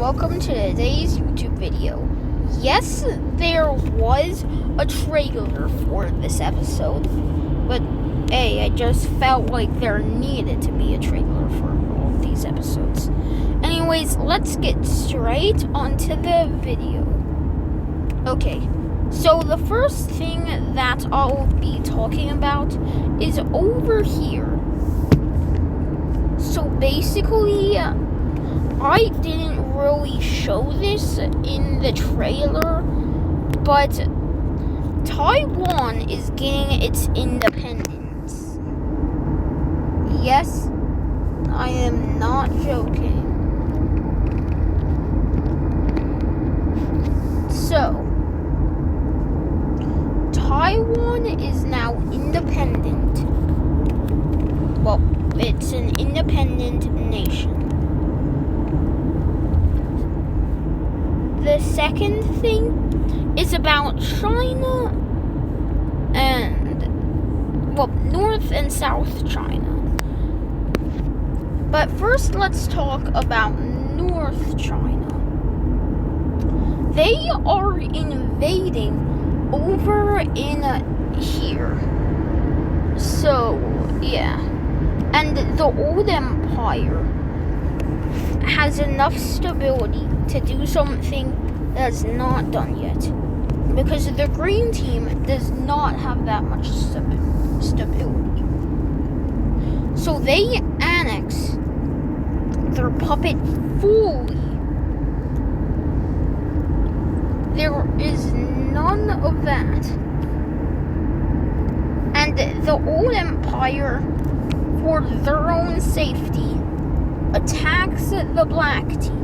welcome to today's YouTube video. Yes, there was a trailer for this episode, but hey, I just felt like there needed to be a trailer for all of these episodes. Anyways, let's get straight onto the video. Okay, so the first thing that I'll be talking about is over here. So basically, I didn't really show this in the trailer, but Taiwan is getting its independence. Yes, I am not joking. So, Taiwan is now independent. Well, it's an independent nation. The second thing is about China and, well, North and South China. But first, let's talk about North China. They are invading over in here. So, yeah. And the old empire has enough stability to do something that's not done yet, because the green team does not have that much stability. So they annex their puppet fully. There is none of that. And the old empire, for their own safety, attacks the black team.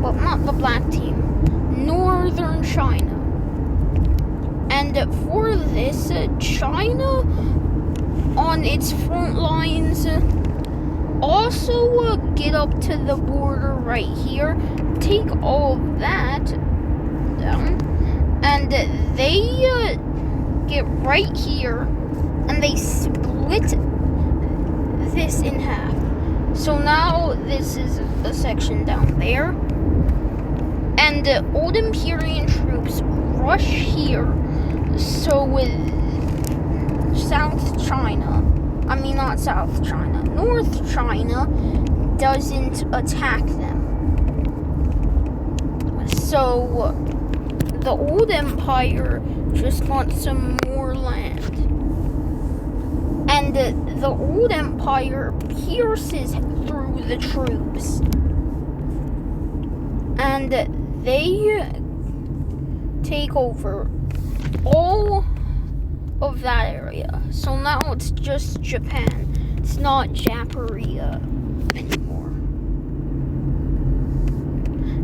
Well, not the black team, Northern China. And for this, China on its front lines also get up to the border right here, take all of that down, and they get right here and they split this in half. So now this is a section down there, and old Imperial troops rush here. So with South China, not South China, North China doesn't attack them. So the old empire just wants some more land. And the old empire pierces through the troops. And they take over all of that area. So now it's just Japan. It's not Japaria anymore.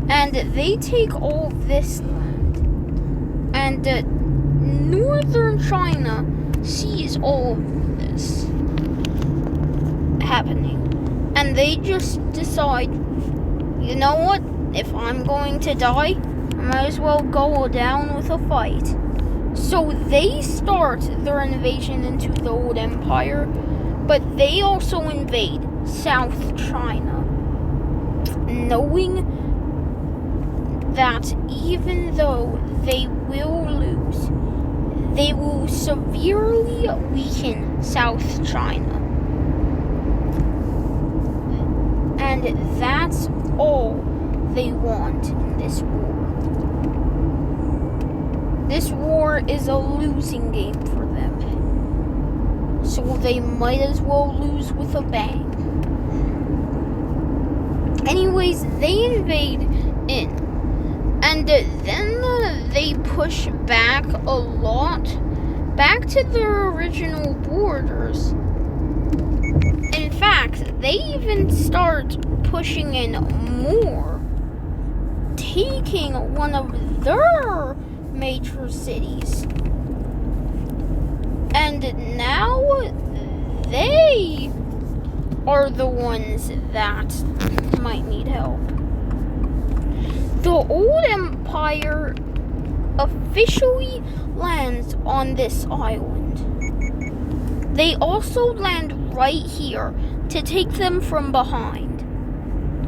And they take all of this land. And Northern China sees all of this happening, and they just decide, you know what, if I'm going to die, I might as well go down with a fight. So they start their invasion into the old empire, but they also invade South China, knowing that even though they will lose, they will severely weaken South China. And that's all they want in this war. This war is a losing game for them. So they might as well lose with a bang. Anyways, they invade in. And then they push back a lot, back to their original borders. In fact, they even start pushing in more, taking one of their major cities. And now they are the ones that might need help. The old empire officially lands on this island. They also land right here to take them from behind,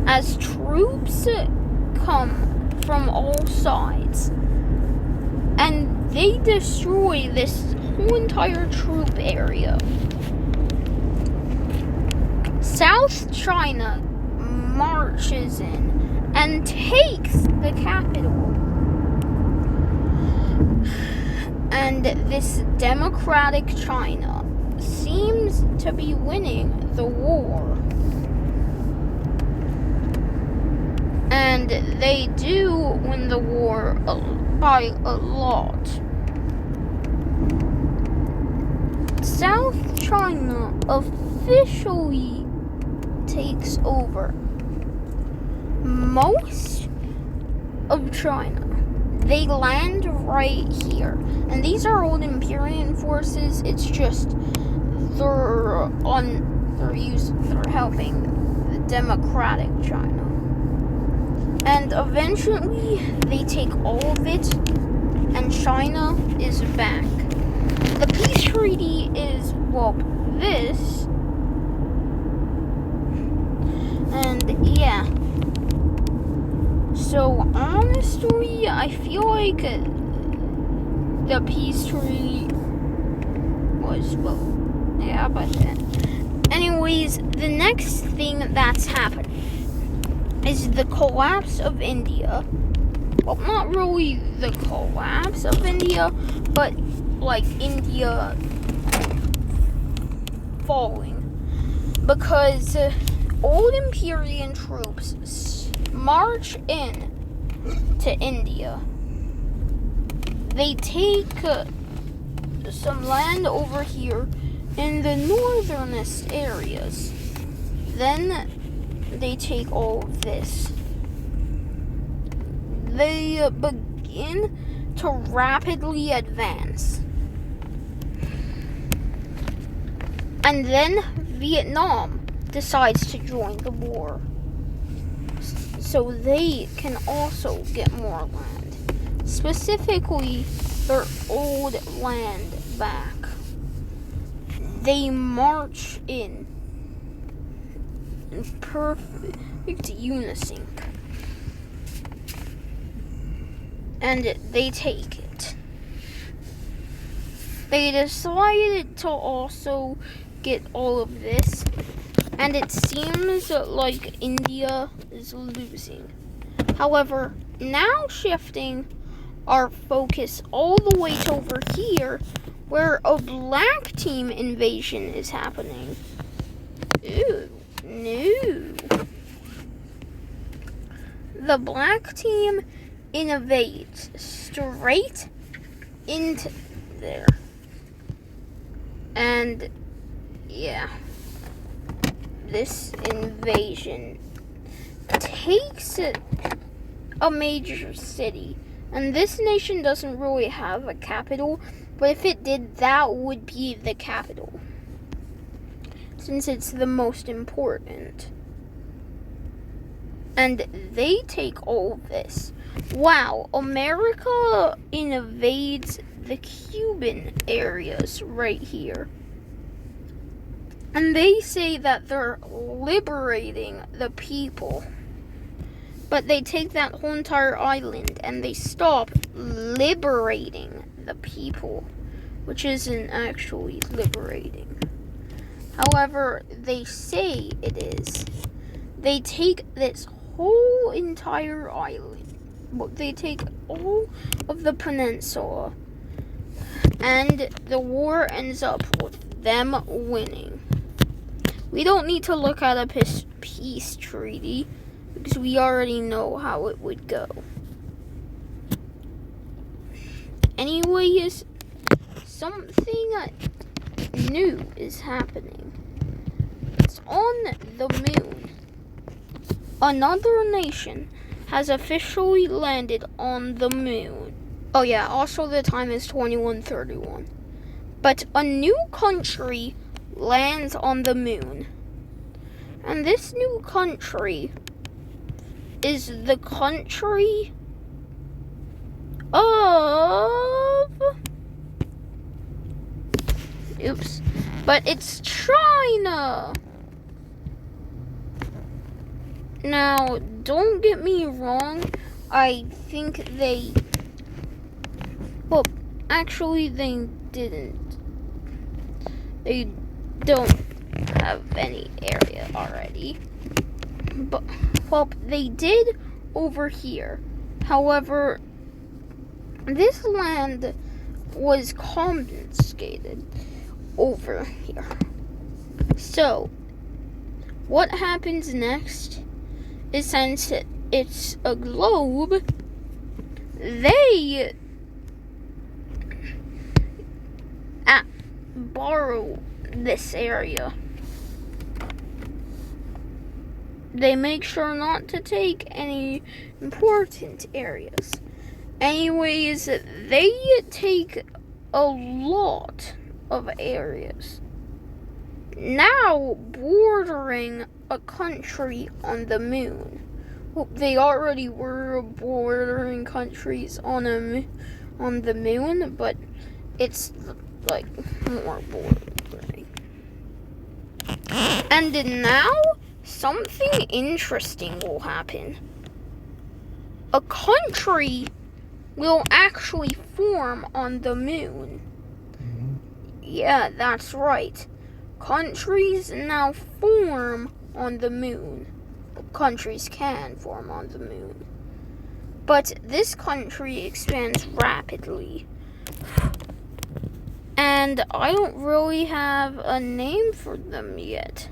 as troops come from all sides, and they destroy this whole entire troop area. South China marches in and takes the capital. And this democratic China seems to be winning the war. And they do win the war by a lot. South China officially takes over most of China. They land right here, and these are old Imperial forces. It's just they're helping the democratic China, and eventually they take all of it, and China is back. The peace treaty is this. And yeah, so honestly, I feel like the peace treaty was, yeah, but anyways, the next thing that's happened is the collapse of India. Well, not really the collapse of India, but like India falling, because old Imperial troops march in to India. They take some land over here in the northernest areas. Then they take all of this. They begin to rapidly advance. And then Vietnam decides to join the war, so they can also get more land, specifically their old land back. They march in perfect unison, and they take it. They decided to also get all of this, and it seems like India is losing. However, now shifting our focus all the way to over here, where a black team invasion is happening. Ooh, no. The black team invades straight into there. And yeah, this invasion takes a major city, and this nation doesn't really have a capital, but if it did, that would be the capital, since it's the most important. And they take all of this. Wow, America invades the Cuban areas right here. And they say that they're liberating the people. But they take that whole entire island and they stop liberating the people, which isn't actually liberating. However, they say it is. They take this whole entire island. They take all of the peninsula. And the war ends up with them winning. We don't need to look at a peace treaty, because we already know how it would go. Anyways, something new is happening. It's on the moon. Another nation has officially landed on the moon. Oh yeah, also the time is 21:31. But a new country lands on the moon. And this new country is the country of... Oops. But it's China. Now, don't get me wrong, I think they... Well, actually, they didn't. They don't have any area already. But, well, they did over here. However, this land was confiscated over here. So, what happens next is, since it's a globe, they borrow this area. They make sure not to take any important areas. Anyways, they take a lot of areas. Now bordering a country on the moon. Well, they already were bordering countries on the moon, but it's like more bordering. And now something interesting will happen. A country will actually form on the moon. Yeah, that's right. Countries now form on the moon. Countries can form on the moon. But this country expands rapidly. And I don't really have a name for them yet.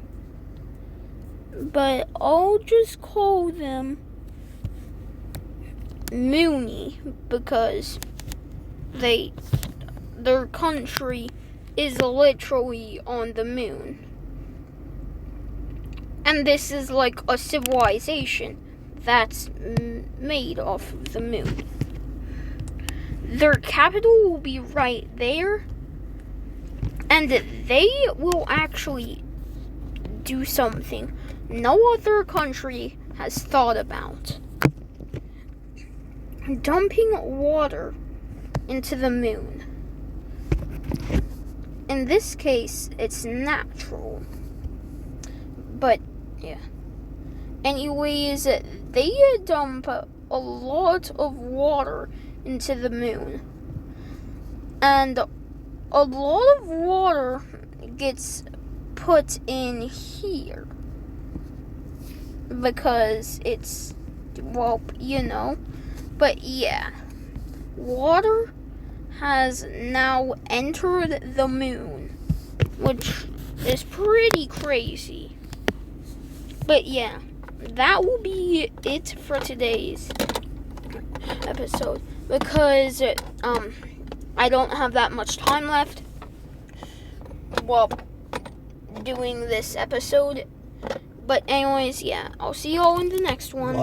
But I'll just call them Moony, because their country is literally on the moon. And this is like a civilization that's made off of the moon. Their capital will be right there, and they will actually do something no other country has thought about. Dumping water into the moon. In this case, it's natural. But, yeah. Anyways, they dump a lot of water into the moon. And a lot of water gets put in here. Because it's, well, you know. But yeah, water has now entered the moon, which is pretty crazy. But yeah, that will be it for today's episode, because I don't have that much time left while doing this episode. But anyways, yeah, I'll see you all in the next one.